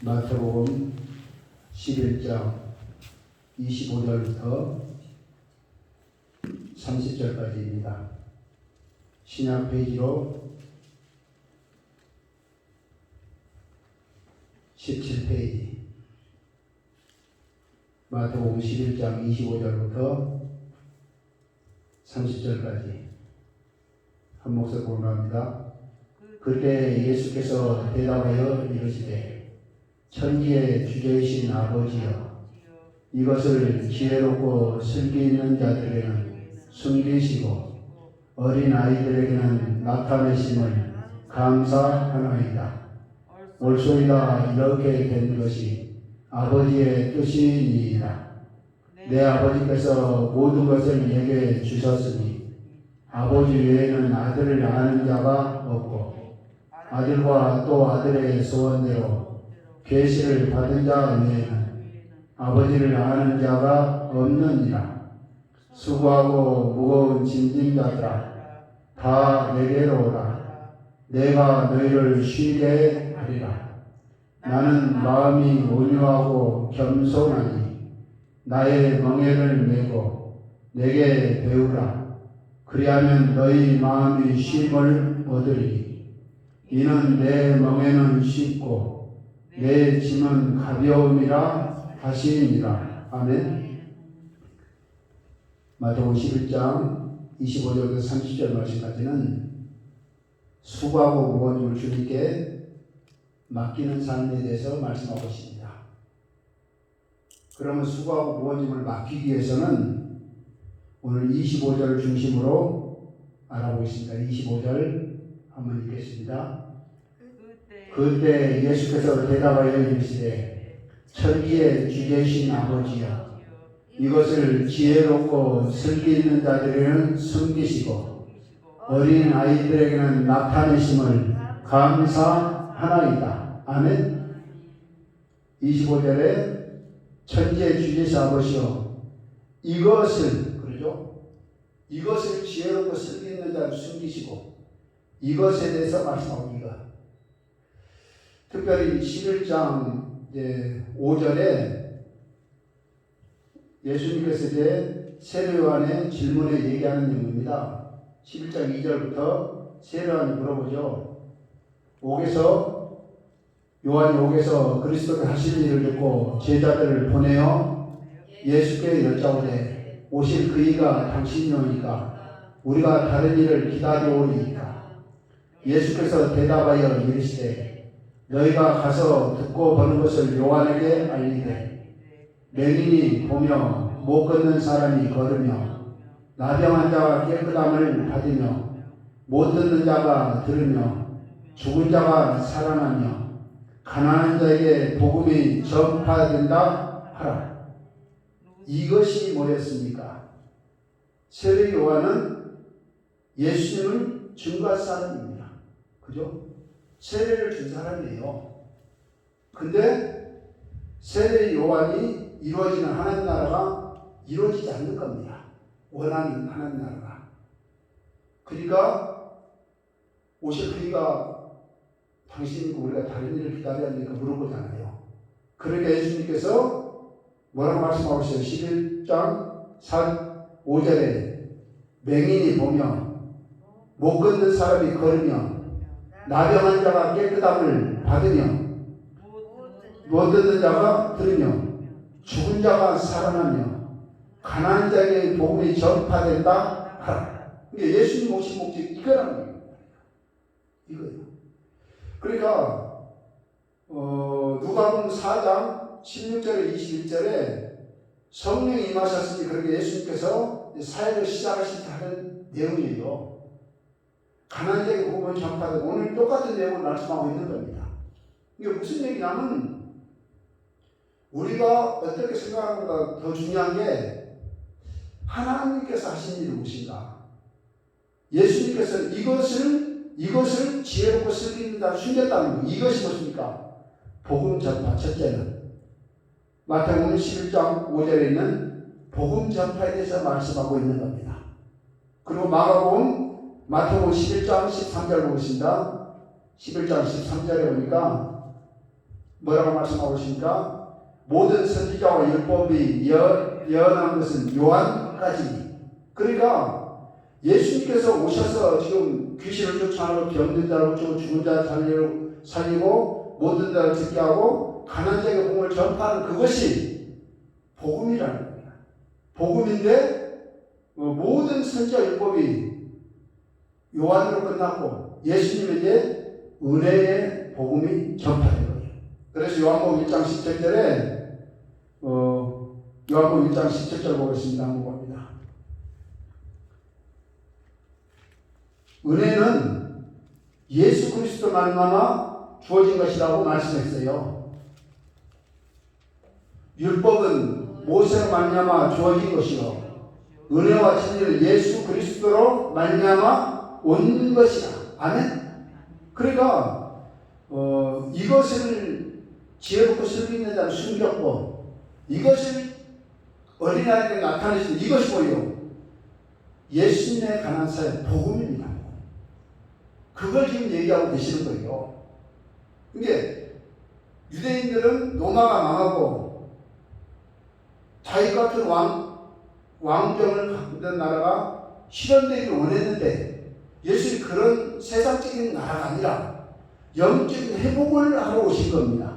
마태복음 11장 25절부터 30절까지입니다. 신약 페이지로 17페이지 마태복음 11장 25절부터 30절까지 한 목소리 공부합니다. 그때 예수께서 대답하여 이르시되 천지의 주제이신 아버지여, 이것을 지혜롭고 슬기 있는 자들에게는 숨기시고 어린 아이들에게는 나타내심을 감사하나이다. 옳소이다. 이렇게 된 것이 아버지의 뜻이니이다. 내 아버지께서 모든 것을 내게 주셨으니 아버지 외에는 아들을 아는 자가 없고 아들과 또 아들의 소원대로 계시를 받은 자 외에는 아버지를 아는 자가 없느니라. 수고하고 무거운 짐진 자들아, 다 내게로 오라. 내가 너희를 쉬게 하리라. 나는 마음이 온유하고 겸손하니 나의 멍에를 메고 내게 배우라. 그리하면 너희 마음이 쉼을 얻으리니 이는 내 멍에는 쉽고 내 짐은 가벼움이라 하시니라. 아멘. 마태복음 11장 25절부터 30절 말씀까지는 수고하고 무거운 짐을 주님께 맡기는 삶에 대해서 말씀하고 있습니다. 그러면 수고하고 무거운 짐을 맡기기 위해서는 오늘 25절을 중심으로 알아보겠습니다. 25절 한번 읽겠습니다. 그때 예수께서 대답하여 이르시되 천지의 주제이신 아버지여, 이것을 지혜롭고 슬기 있는 자들에게는 숨기시고 어린 아이들에게는 나타내심을 감사하나이다. 아멘. 25절에 천지의 주제이신 아버지여, 이것을, 그러죠? 이것을 지혜롭고 슬기 있는 자를 숨기시고 이것에 대해서 말씀하고 있다. 특별히 11장 5절에 예수님께서 이제 세례 요한의 질문에 얘기하는 내용입니다. 11장 2절부터 세례 요한이 물어보죠. 요한이 옥에서 그리스도가 하신 일을 듣고 제자들을 보내어 예수께 여짜오되 오실 그이가 당신이오니까 우리가 다른 일을 기다려오리이까. 예수께서 대답하여 이르시되 너희가 가서 듣고 보는 것을 요한에게 알리되 맹인이 보며 못 걷는 사람이 걸으며 나병한 자가 깨끗함을 받으며 못 듣는 자가 들으며 죽은 자가 살아나며 가난한 자에게 복음이 전파된다 하라. 이것이 뭐였습니까? 세례 요한은 예수님을 증거할 사람입니다. 그죠? 세례를 준 사람이에요. 근데 세례 요한이 이루어지는 하나님 나라가 이루어지지 않는 겁니다. 원하는 하나님 나라가. 그러니까 오실 그이가 당신이고 우리가 다른 일을 기다려야 하니까 물어보잖아요. 그러니까 예수님께서 뭐라고 말씀하고 있어요? 11장 5절에 맹인이 보며 못 걷는 사람이 걸으며 나병한 자가 깨끗함을 받으며 못 듣는 자가 들으며 죽은 자가 살아나며 가난한 자에게 복음이 전파된다 하라. 그러니까 예수님 오신 목적이 이거라는 거예요. 이거예요. 그러니까 누가복음 4장 16절에 21절에 성령이 임하셨으니 그렇게 예수님께서 사역을 시작하실 때 하는 내용이에요. 가난한 자에게 복음을 전파되고 오늘 똑같은 내용을 말씀하고 있는 겁니다. 이게 무슨 얘기냐면 우리가 어떻게 생각하는 것보다 더 중요한 게 하나님께서 하신 일이 무엇인가. 예수님께서 이것을 지혜롭고 슬기 있는 자를 숨겼다는 거. 이것이 무엇입니까? 복음 전파. 첫째는 마태복음 11장 5절에 있는 복음 전파에 대해서 말씀하고 있는 겁니다. 그리고 마태복음 11장 13절 보겠습니다. 11장 13절에 보니까 뭐라고 말씀하고 있습니까? 모든 선지자와 율법이 예언한 것은 요한까지. 그러니까 예수님께서 오셔서 지금 귀신을 쫓아내고 병든 자를 고치고 죽은 자를 살리고 모든 자를 듣게 하고 가난한 자에게 복음을 전파하는 그것이 복음이라는 겁니다. 복음인데 모든 선지자 율법이 요한으로 끝났고 예수님에게 은혜의 복음이 전파된 거예요. 그래서 요한복음 1장 17절에 요한복음 1장 17절 보겠습니다. 한번 봅니다. 은혜는 예수 그리스도 말미암아 주어진 것이라고 말씀했어요. 율법은 모세로 말미암아 주어진 것이요 은혜와 진리는 예수 그리스도로 말미암아 온 것이다. 아멘. 그러니까 이것을 지혜롭고 슬기 있는 자는 숨겼고 이것을 어린아이에게 나타내신 이것이 뭐예요? 예수님의 관한 사의 복음입니다. 그걸 지금 얘기하고 계시는 거예요. 이게 유대인들은 로마가 망하고 다윗 같은 왕정을 갖는 나라가 실현되기를 원했는데 예수님이 그런 세상적인 나라가 아니라 영적인 회복을 하러 오신 겁니다.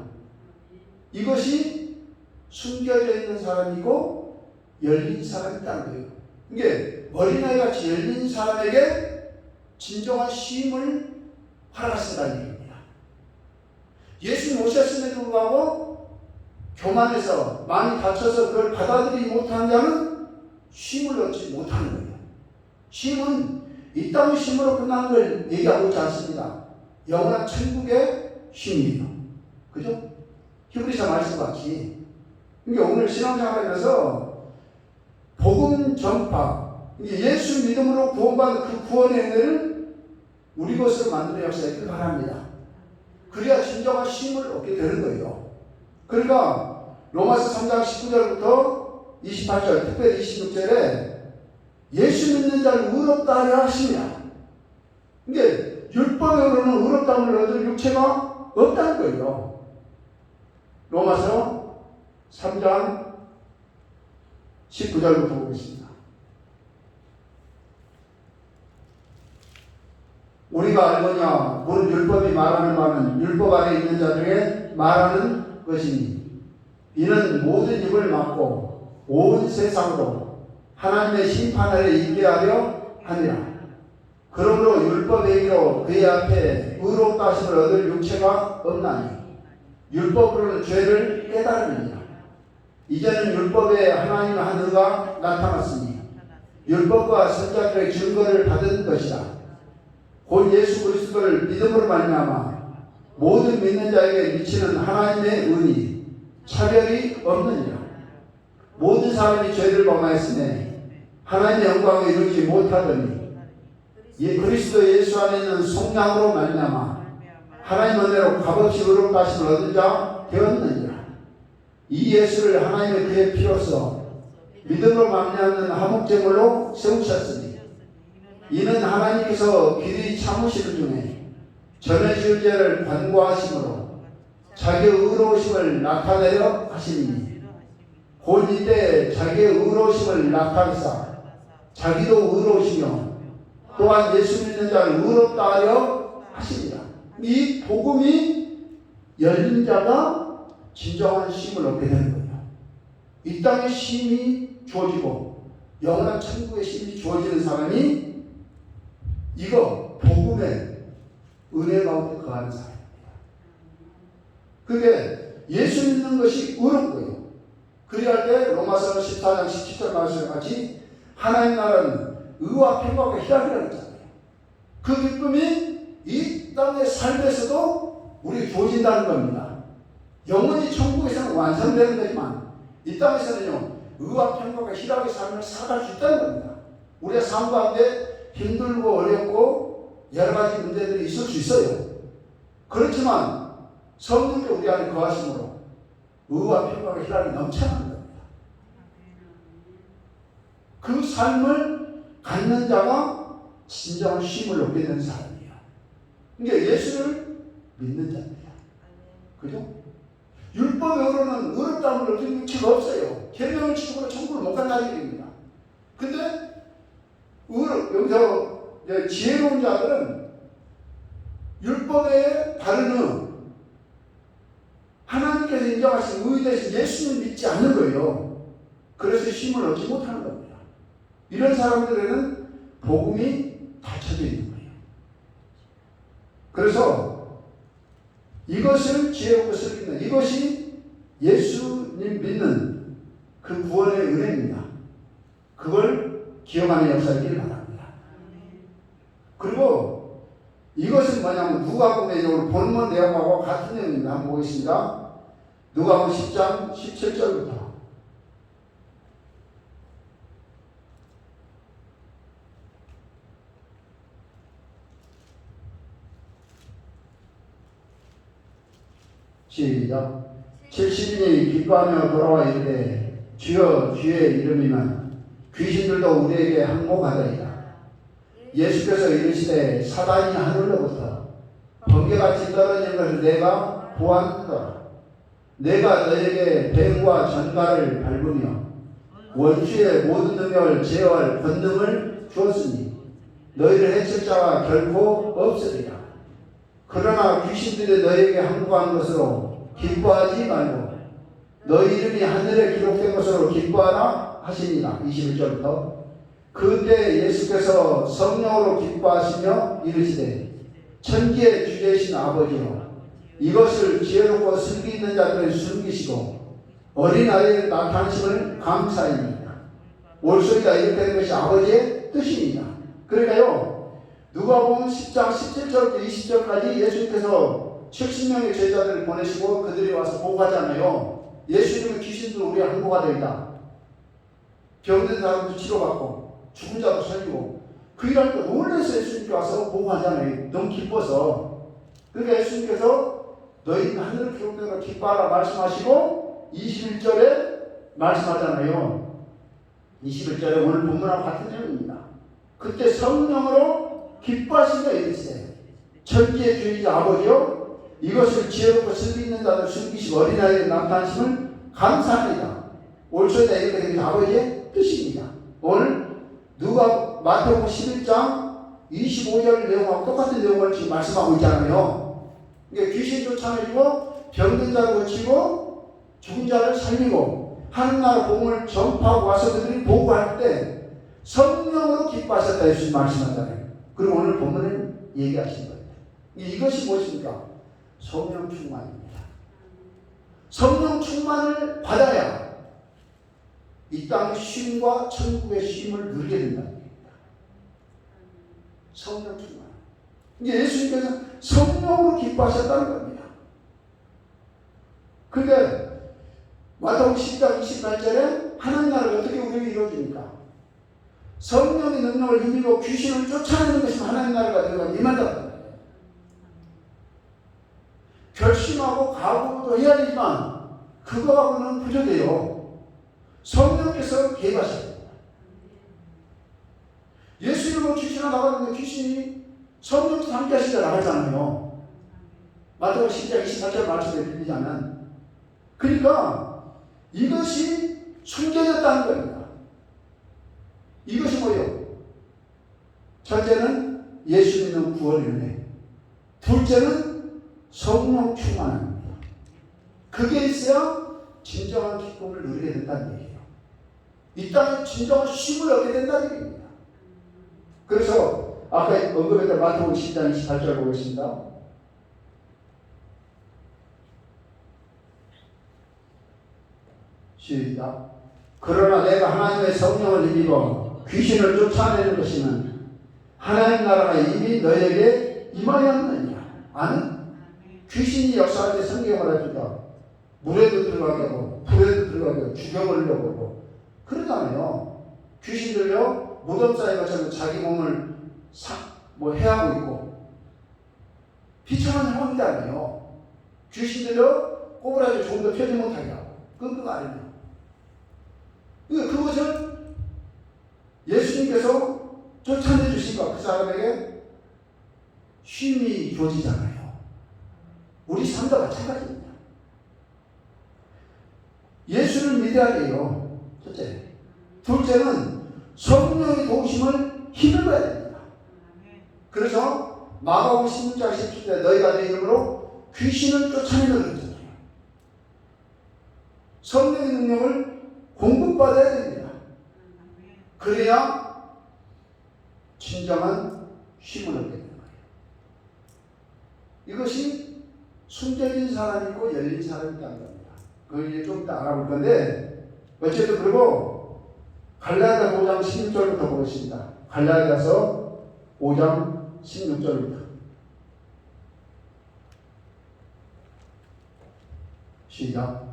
이것이 숨겨져 있는 사람이고 열린 사람이 있다는 거예요. 이게 어린아이 같이 열린 사람에게 진정한 쉼을 허락하신다는 얘기입니다. 예수님 오셨음에도 불구하고 교만해서 마음이 다쳐서 그걸 받아들이지 못하는 자는 쉼을 얻지 못하는 거예요. 쉼은 이 땅의 쉼으로 끝나는 걸 얘기하고 있지 않습니다. 영원한 천국의 쉼이에요. 그죠? 히브리서 말씀같이. 그러니까 오늘 신앙생활하면서 복음 전파, 예수 믿음으로 구원받은 그 구원의 은혜를 우리 것으로 만드는 역사에 바랍니다. 그래야 진정한 쉼을 얻게 되는 거예요. 그러니까 로마서 3장 19절부터 28절, 특별히 26절에 예수 믿는 자를 의롭다 하려 하시냐. 이게 율법으로는 의롭다함을 얻을 육체가 없다는 거예요. 로마서 3장 19절부터 보겠습니다. 우리가 알거냐 무릇 율법이 말하는 바는 율법 아래 있는 자 중에 말하는 것이니 이는 모든 입을 막고 온 세상으로 하나님의 심판 아래 있게 하려 하니라. 그러므로 율법의 의로 그의 앞에 의롭다 하심을 얻을 육체가 없나니 율법으로는 죄를 깨달으니라. 이제는 율법에 하나님의 한 의가 나타났으니 율법과 선지자들의 증거를 받은 것이다. 곧 예수 그리스도를 믿음으로 말미암아 모든 믿는 자에게 미치는 하나님의 은이 차별이 없느니라. 모든 사람이 죄를 범하였으니 하나님의 영광을 이루지 못하더니 그리스도 예수 안에 있는 속량으로 말미암아 하나님 은혜로 값없이 의롭다 하심을 얻은 자 되었느니라. 이 예수를 하나님의 그의 피로써 믿음으로 말미암는 화목제물로 세우셨으니 이는 하나님께서 길이 참으시는 중에 전에 지은 죄를 관고하심으로 자기의 의로우심을 나타내려 하시니 곧 이때 자기의 의로우심을 나타내사 자기도 의로우시며 또한 예수 믿는 자를 의롭다 하려 하십니다. 이 복음이 열린 자가 진정한 쉼을 얻게 되는 거예요. 이 땅의 쉼이 주어지고 영원한 천국의 쉼이 주어지는 사람이 이거 복음의 은혜 가운데 거하는 사람입니다. 그게 예수 믿는 것이 의로운 거예요. 그리할 때 로마서 14장 17절 말씀과 같이 하나님 나라는 의와 평강과 희락이라고 했잖아요. 그 기쁨이 이 땅의 삶에서도 우리에게 주어진다는 겁니다. 영원히 천국에서는 완성되는 거지만 이 땅에서는요 의와 평강과 희락의 삶을 살아갈 수 있다는 겁니다. 우리의 삶 가운데 힘들고 어렵고 여러 가지 문제들이 있을 수 있어요. 그렇지만 성령께 우리 안에 거하심으로 의와 평강과 희락이 넘쳐나는 겁니다. 그 삶을 갖는 자가 진정한 쉼을 얻게 되는 사람이에요. 그러니까 예수를 믿는 자입니다. 그죠? 율법으로는 의롭다함을 얻을 육체가 없어요. 계명을 지키고 천국을 못 간다는 얘기입니다. 근데 여기서 지혜로운 자들은 율법에 바르는 하나님께서 인정하신 의 대신 예수님을 믿지 않는 거예요. 그래서 쉼을 얻지 못하는 겁니다. 이런 사람들에는 복음이 닫혀져 있는 거예요. 그래서 이것을 지혜롭게 쓰는 이것이 예수님 믿는 그 구원의 은혜입니다. 그걸 기억하는 역사이길 바랍니다. 그리고 이것은 뭐냐면 누가복음의 오늘 본문 내용하고 같은 내용입니다. 한번 보겠습니다. 누가복음 10장 17절부터 시작. 70인이 기뻐하며 돌아와 이르되 주여 주의 이름이면 귀신들도 우리에게 항복하더이다. 예수께서 이르시되 사단이 하늘로부터 번개같이 떨어진 것을 내가 보았노라. 내가 너에게 뱀과 전갈을 밟으며 원수의 모든 능력을 제어할 권능을 주었으니 너희를 해칠 자가 결코 없으리라. 그러나 귀신들이 너희에게 항복한 것으로 기뻐하지 말고 너희 이름이 하늘에 기록된 것으로 기뻐하라 하시니라. 21절부터 그때 예수께서 성령으로 기뻐하시며 이르시되 천지의 주제이신 아버지여 이것을 지혜롭고 슬기 있는 자들을 숨기시고 어린아이의 나타나심을 감사합니다. 올소리가 이렇게 된 것이 아버지의 뜻입니다. 그러니까요 누가복음 10장 17절부터 20절까지 예수님께서 70명의 제자들을 보내시고 그들이 와서 보고하잖아요. 예수님은 귀신도 우리의 항복가 되다. 병든 사람도 치료받고 죽은 자도 살리고 그 일하는 거 놀라서 예수님께 와서 보고하잖아요. 너무 기뻐서. 그러니까 예수님께서 너희 하늘을 기록된 걸 기뻐하라 말씀하시고 21절에 말씀하잖아요. 21절에 오늘 본문하고 같은 내용입니다. 그때 성령으로 기뻐하시며 이르시되 천지의 주인이자 아버지여 이것을 지혜롭고 슬기 있는 자들 숨기시고 어린아이의 나타나심을 감사합니다. 올소리다 이렇게 된 게 아버지의 뜻입니다. 오늘 누가 마태복음 11장 25절 내용하고 똑같은 내용을 지금 말씀하고 있잖아요. 그러니까 귀신 쫓아내고 병든 자를 고치고 죽은 자를 살리고 하늘나라 복음을 전파하고 와서 그들이 보고할 때 성령으로 기뻐하셨다 예수님 말씀하잖아요. 그리고 오늘 본문은 얘기하신 거예요. 이것이 무엇입니까? 성령 충만입니다. 성령 충만을 받아야 이 땅의 쉼과 천국의 쉼을 누리게 된다는 얘기입니다. 성령 충만. 예수님께서 성령으로 기뻐하셨다는 겁니다. 그런데 마태복음 10장 28절에 하나님 나라가 어떻게 우리에게 이루어집니까? 성령의 능력을 힘입어 귀신을 쫓아내는 것이 하나님 나라가 되는 건 임한다. 결심하고 각오도 해야 되지만 그거하고는 부족해요. 성령께서 개입하셔야 됩니다. 예수님은 귀신을 나가는데 귀신이 성령께서 함께 하시자 나가잖아요. 마태복음 10장 28절 말씀에 빌리자면 그러니까 이것이 숨겨졌다는 겁니다. 이것이 뭐예요? 첫째는 예수 믿는 구원의 은혜. 둘째는 성령 충만합니다. 그게 있어야 진정한 기쁨을 누리게 된다는 얘기예요. 이 땅에 진정한 쉼을 얻게 된다는 얘기입니다. 그래서 아까 언급했던 마태복음 10장 28절 보겠습니다. 시작. 그러나 내가 하나님의 성령을 힘입어 귀신을 쫓아내는 것이면 하나님 나라가 이미 너에게 임하였느냐. 아는? 귀신이 역사할 때 성경을 말해준다. 물에도 들어가게 하고 불에도 들어가게 하고 죽여버리려고 하고 그러잖아요. 귀신들요 무덤 쌓인 것처럼 자기 몸을 해하고 있고 비참한 상황이잖아요. 귀신들요 꼬부라지 조금 더 펴지 못하게 하고 그거 아니에요. 그것을 예수님께서 쫓아내주시니까 그 사람에게 쉼이 주어지잖아요. 우리 삶도 마찬가지입니다. 예수를 믿어야 돼요. 첫째. 둘째는 성령의 도우심을 힘입어야 됩니다. 그래서 마가복음 16장 17절 너희가 내 이름으로 귀신을 쫓아내는 거잖아요. 성령의 능력을 공급받아야 됩니다. 그래야 진정한 힘을 얻게 되는 거예요. 이것이 숨겨진 사람이 있고 열린 사람이 있다는 겁니다. 그걸 이제 좀 이따 알아볼 건데, 어쨌든 그리고 갈라디아서 5장 16절부터 보겠습니다. 갈라디아서 5장 16절부터 시작.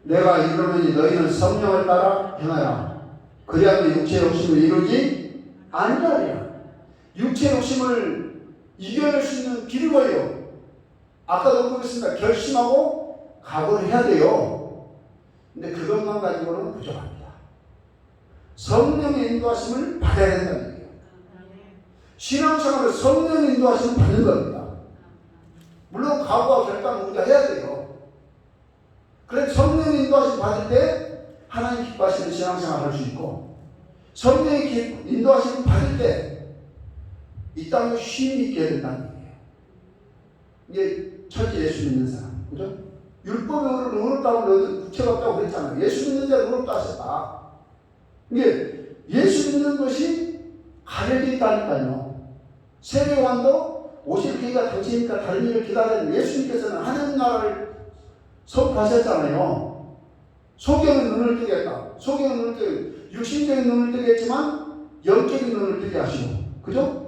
내가 이르노니 너희는 성령을 따라 행하라. 그리하면 육체의 욕심을 이루지 아니하리라. 육체의 욕심을 이겨낼 수 있는 길이 뭐예요? 아까도 보겠습니다. 결심하고 각오를 해야 돼요. 근데 그것만 가지고는 부족합니다. 성령의 인도하심을 받아야 된다는 얘기예요. 신앙생활은 성령의 인도하심을 받는 겁니다. 물론 각오와 결단을 우리가 해야 돼요. 그래서 성령의 인도하심을 받을 때 하나님 기뻐하시는 신앙생활을 할 수 있고, 성령의 인도하심을 받을 때 이 땅에 쉼이 있게 된다는 얘기예요. 이게 첫째 예수 믿는 사람, 그죠? 율법의 의를 의롭다고 구체가 없다고 그랬잖아요. 예수 믿는 자를 의롭다 하셨다. 이게 예수 믿는 것이 가려져 있다니까요. 세례요한도 오실 기회가 당시니까 다른 일을 기다리는 예수님께서는 하나님 나라를 선포하셨잖아요. 소경은 눈을 뜨겠다. 소경은 눈을 뜨게, 육신적인 눈을 뜨게 했지만 영적인 눈을 뜨게 하시고, 그죠?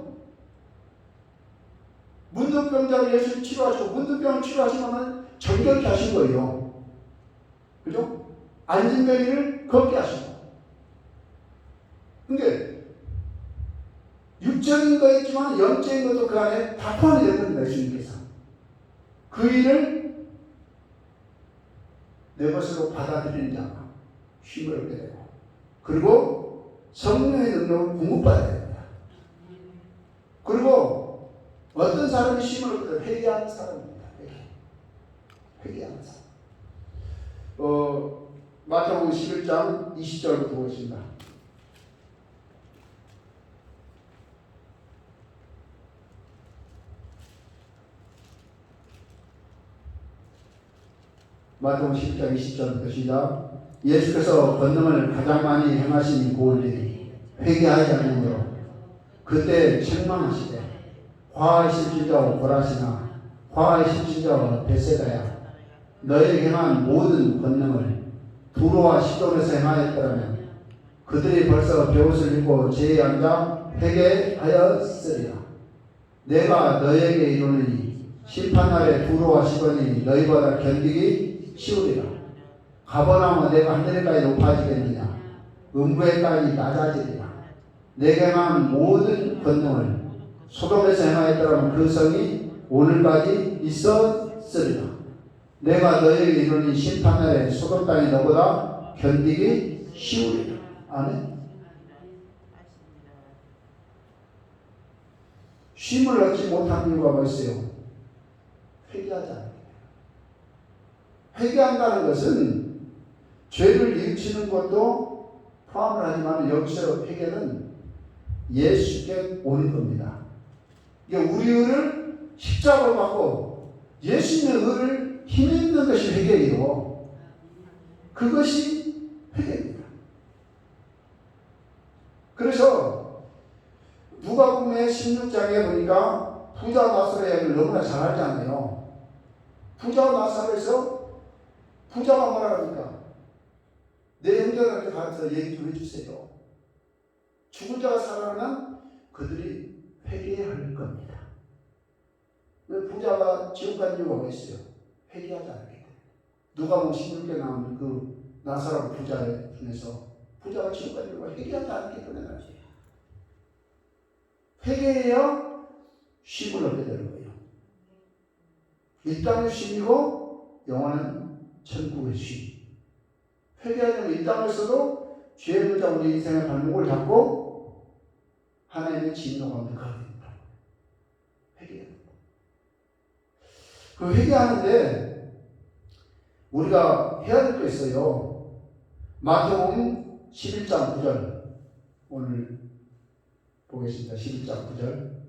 문둥병자를 예수님 치료하시고, 문둥병을 치료하시면 정결케 하신 거예요. 그죠? 안진뱅이를 걷게 하시고. 근데 육적인 거 있지만 영적인 것도 그 안에 다 포함이 되는 겁니다. 예수님께서 그 일을 내 것으로 받아들이는 자가 힘을 얻게 되고, 그리고 성령의 능력을 공급받아야 됩니다. 그리고 어떤 사람이 힘을 얻게 되면 회개하는 사람입니다. 회개하는 사람. 마태복음 11장 20절부터 보겠습니다. 마태복음 10장 20절부터 시작. 예수께서 권능을 가장 많이 행하신 고을들이 회개하지 않으므로 그때 책망하시되 화의 심신자와 고라시나 화의 심신자와 베세다야 너희에게 행한 모든 권능을 두로와 시돈에서 행하였더라면 그들이 벌써 베옷을 입고 제에 앉아 회개하였으리라. 내가 너희에게 이르노니 심판날에 두로와 시돈이 너희보다 견디기 쉬우리라. 가버나움은 내가 하늘에까지 높아지겠느냐, 음부에까지 낮아지리라. 내게 행한 모든 권능을 소돔에서 행하였더라면 그 성이 오늘까지 있었으리라. 내가 너희에게 이르니 심판날에 소돔 땅이 너보다 견디기 쉬우리라. 아멘. 쉼을 얻지 못한 이유가 뭐 있어요? 회개하지 않는 거예요. 회개한다는 것은 죄를 뉘우치는 것도 포함을 하지만 여기서 회개는 예수께 오는 겁니다. 이게 우리 의를 십자가로 받고 예수님의 의를 힘입는 것이 회개예요. 그것이 회개입니다. 그래서 누가복음의 16장에 보니까 부자 나사로 이야기를 너무나 잘 알잖아요. 부자 나사로에서 부자가 뭐라 합니까? 내 형제들한테 가서 얘기 좀 해주세요. 죽은 자가 살아나면 그들이 회개해야 할 겁니다. 부자가 지옥 간 이유가 뭐 있어요? 회개하지 않기 때문에. 누가복음 16에 나오는 그 나사로 부자 중에서 부자가 지옥 간 이유가 회개하지 않기 때문에 나지. 회개해야 쉼을 얻게 되는 거예요. 이 땅의 쉼이고 영원한 천국의 쉼. 회개하려면 이 땅에서도 죄의 문자 우리 인생의 발목을 잡고 하나님의 진노 가운데 가야 됩니다. 회개합니다. 그 회개하는데 우리가 해야 될 게 있어요. 마태복음 11장 9절 오늘 보겠습니다. 11장 9절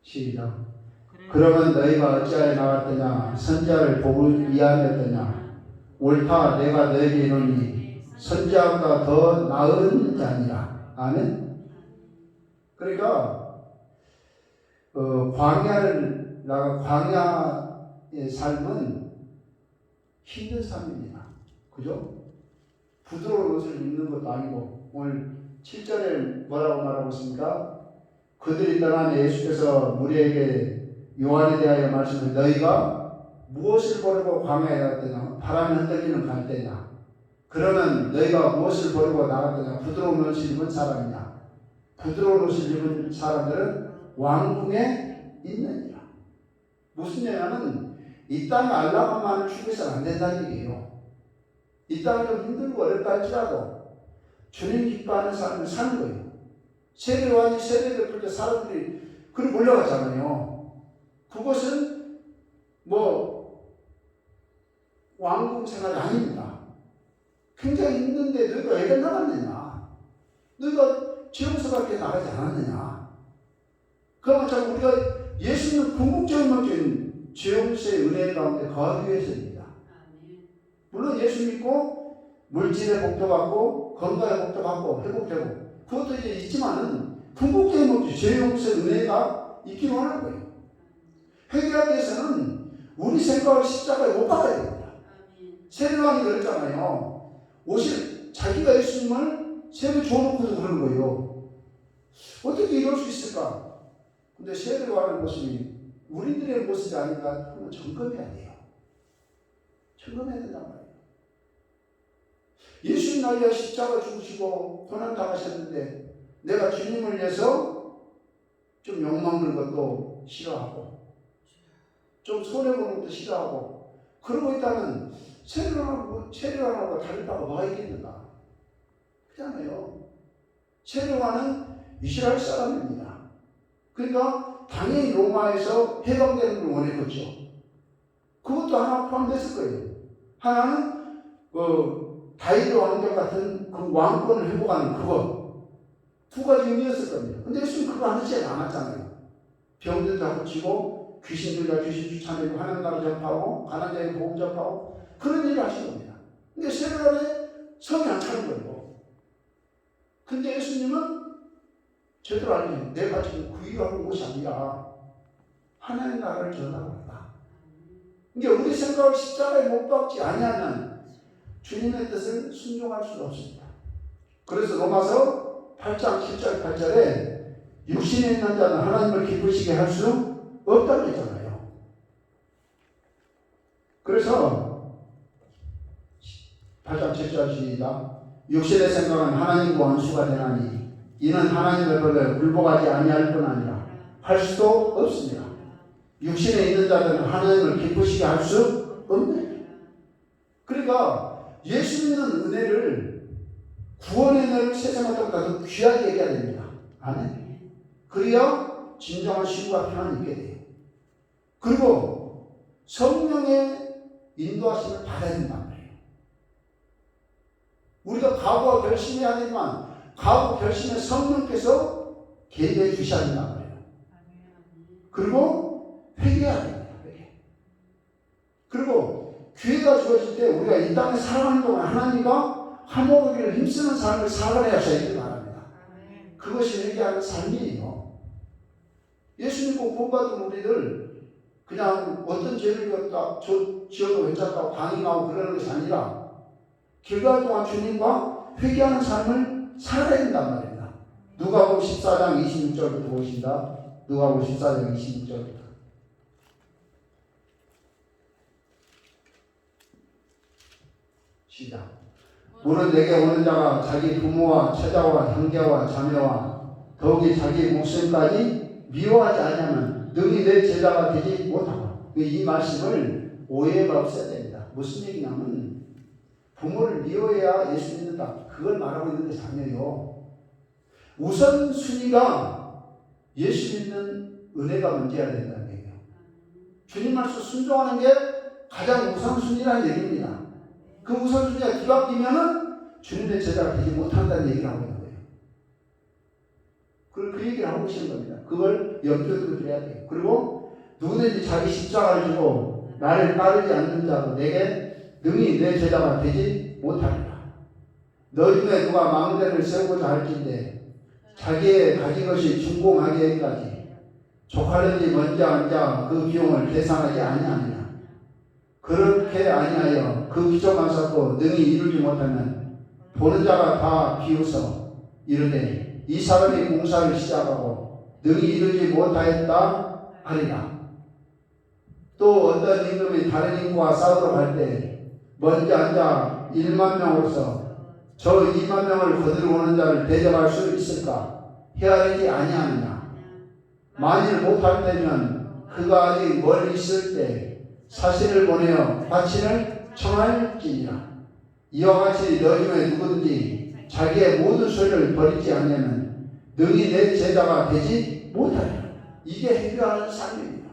시작. 그러면 너희가 어찌하여 나갔더냐 선지자를 보고 이해하였더냐 옳다 내가 너희에게 이르노니 선지자보다 더 나은 자니라. 아멘. 그러니까 광야를 나가 광야의 삶은 힘든 삶입니다. 그죠? 부드러운 옷을 입는 것도 아니고 오늘 7절에 뭐라고 말하고 있습니까? 그들이 떠나면 예수께서 무리에게 요한에 대하여 말씀을 너희가 무엇을 버리고 광야에 나갔더냐 바람에 흔들리는 갈대냐 그러면 너희가 무엇을 버리고 나갔더냐 부드러운 옷을 입은 사람이냐 부드러운 옷을 입은 사람들은 왕궁에 있느니라. 무슨 얘기냐면 이 땅에 안락함만을 추구해서는 안 된다는 얘기예요. 이 땅이 좀 힘들고 어렵다 할지라도 주님 기뻐하는 삶을 사는 거예요. 세례요한이 세례 베풀 때 사람들이 그를 몰려갔잖아요. 그것은 왕궁 생활이 아닙니다. 굉장히 힘든데 너희가 왜 나갔느냐? 너희가 지옥에서밖에 나가지 않았느냐? 그러면 참 우리가 예수님은 궁극적인 지옥의 은혜 가운데 거하기 위해서입니다. 물론 예수 믿고 물질의 복도 받고 건강의 복도 받고 회복되고 그것도 이제 있지만은 궁극적인 목적 죄 용서의 은혜가 있기만 하는 거예요. 회개하기 위해서는 우리 생각을 십자가에 못 박아야 됩니다. 세례요한이 그랬잖아요. 옷을 자기가 예수님을 세례 줘놓고도 그러는 거예요. 어떻게 이럴 수 있을까? 근데 세례요한의 모습이 우리들의 모습이 아닌가 하면 점검해야 돼요. 점검해야 된단 말이에요. 예수님 나이야 십자가 죽으시고 고난 당하셨는데 내가 주님을 위해서 좀 욕먹는 것도 싫어하고 좀 손해보는 것도 싫어하고 그러고 있다면 세례요한하고 다를 바가 뭐가 있겠는가? 그렇잖아요. 세례요한은 이스라엘 사람입니다. 그러니까 당연히 로마에서 해방되는 걸 원했겠죠. 그것도 하나 포함됐을 거예요. 하나는 다윗 왕정 같은 그 왕권을 회복하는 그거 두 가지 의미였을 겁니다. 근데 예수님 그거 하지 않았잖아요. 병들도 하고 치고 귀신들과 귀신 쫓아내고 하나님 나라 전파하고 가난 자에게 복음 전파하고 그런 일을 하신 겁니다. 근데 세례요한에 성이 안 차는 거예요. 근데 예수님은 제대로 알죠. 내가 지금 그 일을 하는 곳이 아니라 하나님 나라를 전하고 있다. 그러니까 우리 생각을 십자가에 못 박지 아니하면 주님의 뜻을 순종할 수가 없습니다. 그래서 로마서 8장 7절 8절에 육신에 있는 자는 하나님을 기쁘시게 할 수 없다고 했잖아요. 그래서 8장 7절 시작 육신의 생각은 하나님과 원수가 되나니 이는 하나님의 법에 굴복하지 아니할 뿐 아니라 할 수도 없습니다. 육신에 있는 자들은 하나님을 기쁘시게 할 수 없네. 그러니까 예수 믿는 은혜를 구원의 은혜를 세상보다 더 귀하게 얘기해야 됩니다. 아멘. 그래야 진정한 신과 평안이 있게 돼요. 그리고 성령의 인도하심을 받아야 된단 말이에요. 우리가 각오와 결심해야 되지만 각오 결심에 성령께서 개입해 주셔야 된단 말이에요. 그리고 회개해야 됩니다. 그리고 기회가 주어질 때 우리가 이 땅에 살아가는 동안 하나님과 화목하기를 힘쓰는 삶을 살아내야 되길 바랍니다. 그것이 회개하는 삶이에요. 예수 믿고 구원받은 우리들 그냥 어떤 죄를 지어도 괜찮다고 방임하고 그러는 것이 아니라 길갈 동안 주님과 회개하는 삶을 살아야 된단 말입니다. 누가복음 14장 26절부터 보십니다. 누가복음 14장 26절부터 시작. 무릇 내게 오는 자가 자기 부모와 처자와 형제와 자매와 더욱이 자기 목숨까지 미워하지 않으면 능히 내 제자가 되지 못하고 이 말씀을 오해가 없어야 됩니다. 무슨 얘기냐면 부모를 미워해야 예수 믿는다. 그걸 말하고 있는 것이 아니에요. 우선순위가 예수 믿는 은혜가 먼저야 된다는 얘기예요. 주님 말씀 순종하는 게 가장 우선순위라는 얘기입니다. 그 우선순위가 뒤바뀌면은 주님의 제자가 되지 못한다는 얘기를 하고 있는 거예요. 그 얘기를 하고 계시는 겁니다. 그걸 염두에 두고 드려야 돼요. 그리고 누구든지 자기 십자가를 지고 나를 따르지 않는 자도 내게 능히 내 제자가 되지 못하리라. 너희 중에 누가 망대를 세우고자 할진대 자기의 가진 것이 준공하기까지 족하는지 먼저 앉아 그 비용을 계산하지 아니하느냐. 그렇게 아니하여 그 기초만 쌓고 능히 이루지 못하면 보는 자가 다 비웃어 이르되 이 사람이 공사를 시작하고 능히 이루지 못하였다 하리라. 또 어떤 임금이 다른 임금과 싸우러 갈 때 먼저 앉아 1만 명으로서 저 2만 명을 거두러 오는 자를 대접할 수 있을까? 헤아리지 아니하느냐. 만일 못할 때면 그가 아직 멀리 있을 때 사신을 보내어 화친을 청할지니라. 이와 같이 너희 중에 누구든지 자기의 모든 소유를 버리지 않으면 능히 내 제자가 되지 못하리라. 이게 해결하는 삶입니다.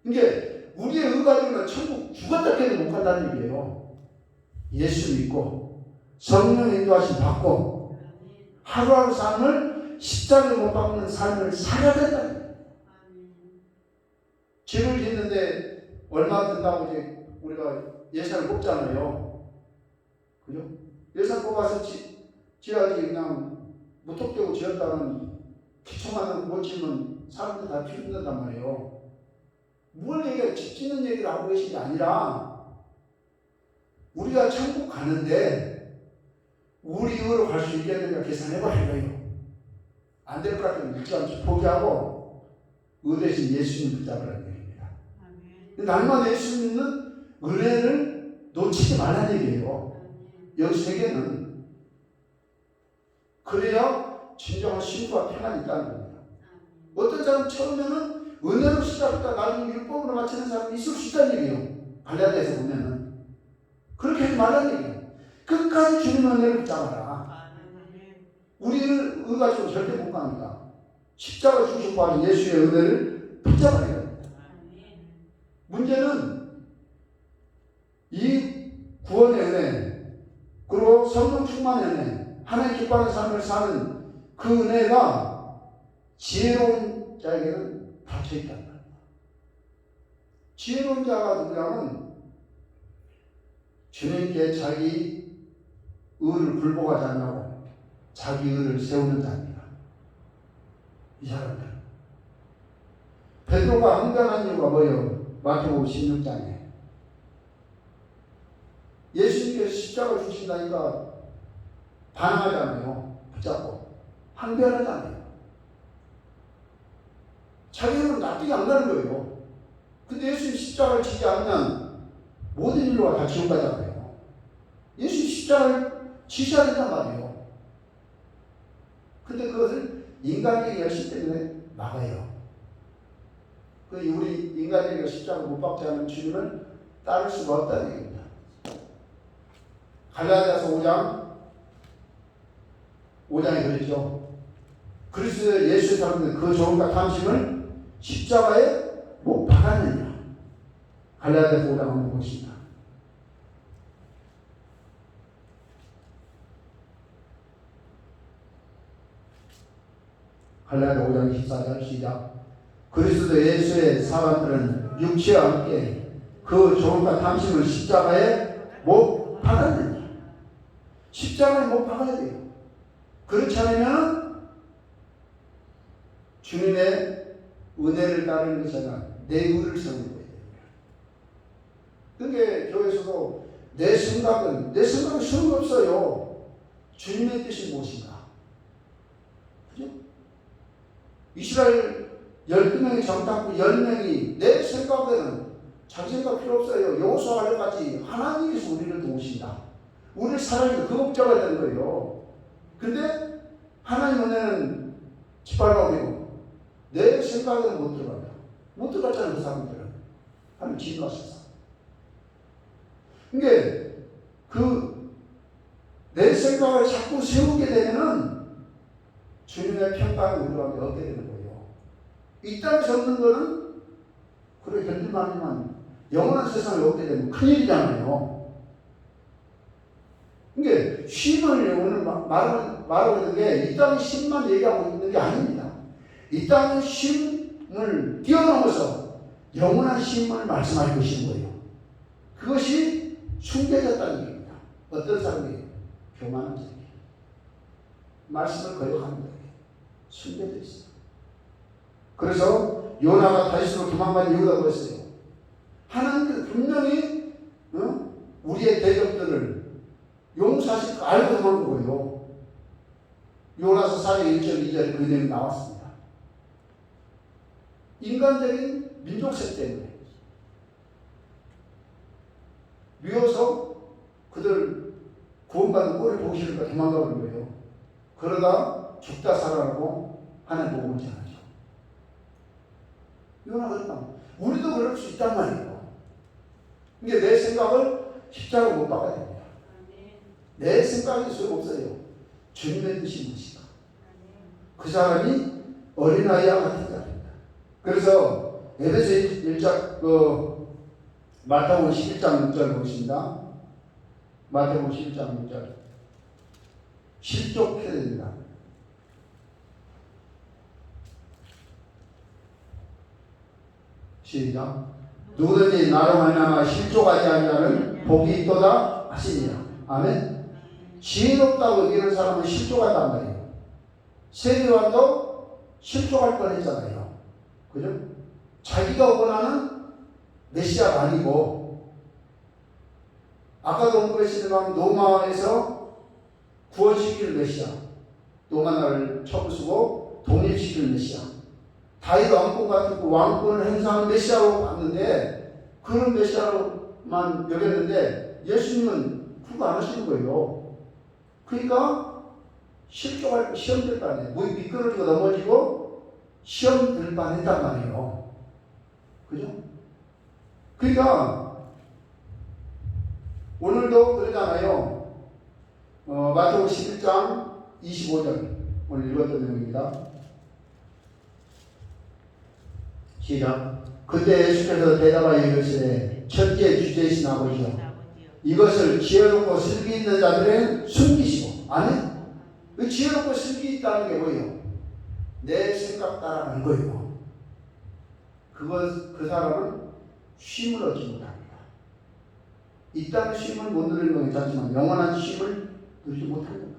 이게 우리의 의가지고는 천국 죽었다 해도 못 간다는 얘기예요. 예수 믿고 성령 인도하심 받고 하루하루 삶을 십자가에 못 박는 삶을 살아야 된다는 거예요. 집을 짓는데 얼마 든다고 이제 우리가 예산을 뽑잖아요. 그죠? 예산 뽑아서 지어야지 그냥 무턱대고 지었다는 기초만은 못 지으면 사람들 다 피운단 말이에요. 뭘 얘기해? 집 짓는 얘기를 하고 계신 게 아니라 우리가 천국 가는데 우리 이후로 갈 수 있겠느냐 계산해봐야 해요. 안 될 것 같으면 일찌감치 포기하고 의대신 예수님 붙잡으라는 얘기입니다. 날마다 예수 믿는 은혜를 놓치지 말라는 얘기예요. 여기 세계는 그래야 진정한 신부와 평안이 있다는 겁니다. 어떤 사람 처음에는 은혜로 시작했다 나중에 율법으로 마치는 사람이 있을 수 있다는 얘기예요. 갈라디아에서 보면은 그렇게 하지 말라는 얘기예요. 끝까지 주님의 은혜를 붙잡아라. 우리를 의가지고 절대 못 갑니다. 십자가 주시고 하신 예수의 은혜를 붙잡아야 됩니다. 문제는 이 구원의 은혜 그리고 성령 충만의 은혜 하나님 기뻐하는 삶을 사는 그 은혜가 지혜로운 자에게는 닫혀있단 말입니다. 지혜로운 자가 누구냐면 주님께 자기 의를 굴복하지 않고 자기 의를 세우는 자입니다. 이 사람들. 베드로가 항변한 이유가 뭐예요? 마태복음 16장에 예수님께서 십자가를 주신다니까 반항하잖아요. 붙잡고 항변하잖아요. 자기는 납득이 안 가는 거예요. 근데 예수님 십자가를 지지 않으면 모든 인류가 다 지옥 가잖아요. 예수님 십자가를 지셔야 된단 말이에요. 근데 그것을 인간적인 열심 때문에 막아요. 우리 인간적인 십자가를 못 박지 않은 주님을 따를 수가 없다는 얘기입니다. 갈라디아서 5장에 그랬죠. 그리스도 예수의 사람들 그 정욕과 탐심을 십자가에 못 박았느냐. 갈라디아서 5장 한번 보겠습니다. 갈라디아 5장 24절 시작. 그리스도 예수의 사람들은 육체와 함께 그 정욕과 탐심을 십자가에 못 박았느냐. 십자가에 못 박아야 돼요. 그렇지 않으면 주님의 은혜를 따르는 것이 아니라 내 의를 세우는 거예요. 그러니까 교회에서도 내 생각은 소용없어요. 주님의 뜻이 무엇인가? 그죠? 이스라엘 12명의 정탐꾼 10명이 내 생각에는 자기 생각 필요 없어요. 여호수아와 같이 하나님께서 우리를 도우신다. 우리를 사랑해서 그 목적을 된 거예요. 근데 하나님 은혜는 짓밟아버리고 내 생각에는 못 들어간다. 못 들어갔잖아요. 그 사람들은. 하나님 진노하셨어. 그러니까 내 생각을 자꾸 세우게 되면은 주님의 평강을 우리가 얻게 되는 거예요. 이 땅에서 얻는 거는 그래 견딜만하지만 영원한 세상에 얻게 되면 큰일이잖아요. 그러니까 쉼을 오늘 말하고 있는 게 이 땅의 쉼만 얘기하고 있는 게 아닙니다. 이 땅의 쉼을 뛰어넘어서 영원한 쉼을 말씀하고 계시는 거예요. 그것이 숭배졌다는 얘기입니다. 어떤 사람이 교만한 자에게 말씀을 거역하는 자에게 숭배되어 있어요. 그래서 요나가 다시로 도망간 이유가 뭐였어요? 하나님께서 분명히 우리의 대적들을 용서하실 거 알고 도망간 거예요. 요나서 4장 1절 2절에 그 내용이 나왔습니다. 인간적인 민족성 때문에 미워서 그들 구원받는 꼴을 보기 싫으니까 도망가 버린 거예요. 그러다 죽다 살아나고 하나님 복음을 전하죠. 요나가 그랬다. 우리도 그럴 수 있단 말이에요. 이게 내 생각을 십자가 못 박아야 됩니다. 내 생각이 소용없어요. 주님의 뜻이 무엇이다. 그 사람이 어린아이와 같은 자입니다. 그래서 에베소 1장 마태복음 11장 6절 보겠습니다. 마태복음 11장 6절 실족해야 됩니다. 시작. 누구든지 나로 말미암아 실족하지 않는 자는 복이 있도다 하시니라. 아멘. 지혜롭다고 여기는 사람은 실족한단 말이에요. 세리와도 실족할 뻔했잖아요. 그죠? 자기가 원하는 메시아가 아니고, 아까도 언급했지만 로마에서 구원시킬 메시아, 로마나를 쳐부수고 독립시킬 메시아, 다윗 왕권 같은 그 왕권을 행사하는 메시아로 봤는데, 그런 메시아로만 여겼는데 예수님은 그거 안 하시는 거예요. 그러니까 실족할 시험 들 뻔해. 목이 미끄러지고 넘어지고 시험 들 뻔했단 말이에요. 그죠? 그러니까 오늘도 그러잖아요. 마태복음 11장 25절 오늘 읽었던 내용입니다. 시작. 그때 예수께서 대답하여 이르시되 첫째 주제이신 아버지여 이것을 지혜롭고 슬기 있는 자들은 숨기시고. 아니, 그 지혜롭고 슬기 있다는 게 뭐예요? 내 생각 따라가는 거예요. 그 사람은 쉼을 얻지 못합니다. 이 땅의 쉼을 못 누리는 건 괜찮지만 영원한 쉼을 누리지 못하는 거예요.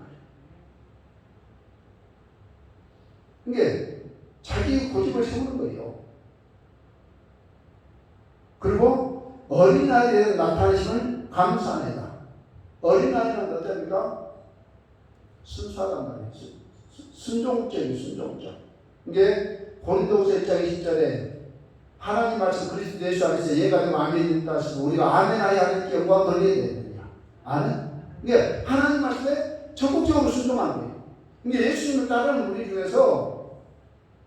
이게 자기 고집을 세우는 거예요. 그리고 어린아이에 나타내심을 감사합니다. 어린아이는 어떻습니까? 순수하단 말이에요. 순종적이에요. 순종적. 이게 고린도후서 1장 20절에 하나님 말씀 그리스도 예수 안에서 예가 되면 아멘이다 하시고 우리가 아멘하여 하는 영광 돌려야 됩니다. 아멘? 이게 하나님 말씀에 적극적으로 순종하는 거예요. 이게 예수님을 따르는 우리 중에서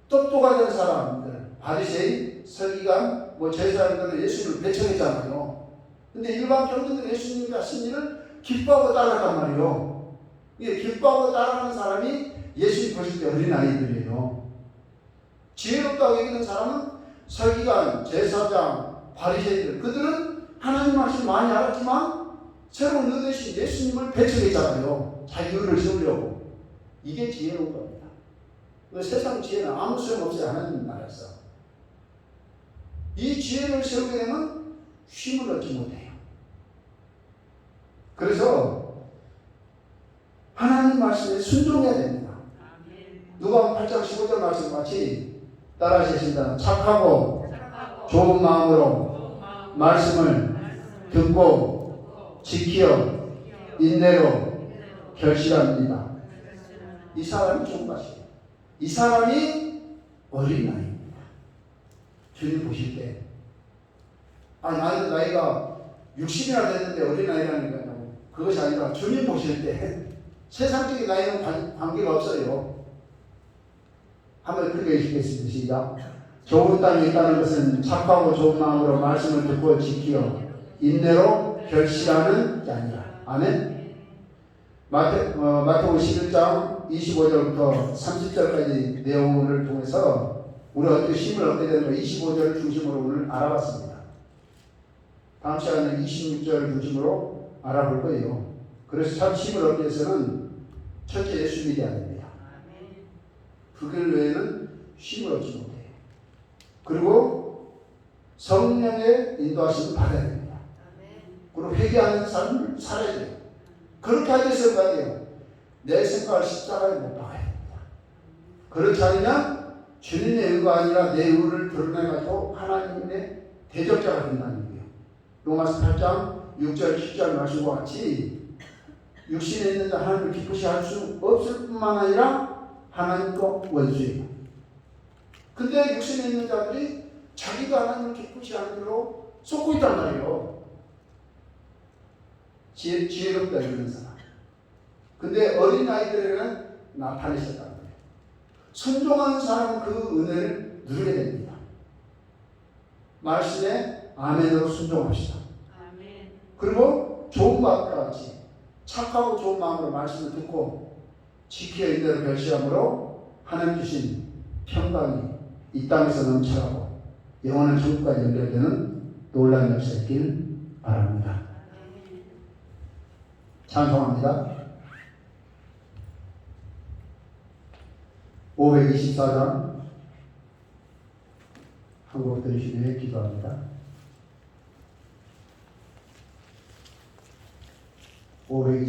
똑똑한 사람들, 바리새인, 서기관, 제사장들은 예수님을 배척했잖아요. 근데 일반 경전들은 예수님이 하신 일을 기뻐하고 따라갔단 말이에요. 이게 기뻐하고 따라가는 사람이 예수님 보실 때 어린아이들이에요. 지혜롭다고 얘기하는 사람은 서기관, 제사장, 바리새인들, 그들은 하나님 말씀을 많이 알았지만 새로운 의대신 예수님을 배척했잖아요. 자기 의를 세우려고. 이게 지혜로운 겁니다. 세상 지혜는 아무 소용없어요. 하나님 나라에서. 이 지혜를 세우게 되면 쉼을 얻지 못해요. 그래서 하나님 말씀에 순종해야 됩니다. 누가복음 8장 15절 말씀 같이 따라 하시겠습니다. 착하고 좋은 마음으로 말씀을 듣고 지키어 인내로 결실합니다. 이 사람이 좋은 것이에요. 이 사람이 어린아이입니다. 주님 보실 때 나는 나이가 60이나 됐는데 어린아이라니까요. 그것이 아니라 주님 보실 때 세상적인 나이는 관계가 없어요. 한번 크게 읽겠습니다. 시작. 좋은 땅에 있다는 것은 착하고 좋은 마음으로 말씀을 듣고 지키어 인내로 결실하는 자니라. 아멘. 마태복음 11장 25절부터 30절까지 내용을 통해서 우리가 어떻게 쉼을 얻게 되는 거 25절을 중심으로 오늘 알아봤습니다. 다음 시간에 26절을 중심으로 알아볼 거예요. 그래서 참 힘을 얻기 위해서는 첫째 예수 믿어야 됩니다. 그 길 외에는 힘을 얻지 못해요. 그리고 성령의 인도하심을 받아야 됩니다. 그리고 회개하는 삶을 살아야 돼요. 그렇게 하기 위해서 가야 돼요. 내 생각을 십자가에 못 박아야 됩니다. 그렇지 않으면 주님의 의가 아니라 내 의를 드러내가지고 하나님의 대적자가 된다는 거예요. 로마서 8장 6절 7절 말씀과 같이 육신에 있는 자 하나님을 기쁘시 할 수 없을 뿐만 아니라 하나님과 원수예요. 근데 육신에 있는 자들이 자기가 하나님을 기쁘시 하는 대로 쏟고 있단 말이에요. 지혜롭다 이러는 사람. 근데 어린 아이들에게는 나타내셨단 말이에요. 순종하는 사람은 그 은혜를 누리게 됩니다. 말씀에 아멘으로 순종합시다. 아멘. 그리고 좋은 마음과 같이 착하고 좋은 마음으로 말씀을 듣고 지키어 인대로 결시함으로 하나님 주신 평강이 이 땅에서 넘쳐가고 영원한 천국까지 연결되는 놀라운 역사 있길 바랍니다. 찬송합니다. 524장 한국 들으시기에 기도합니다. 520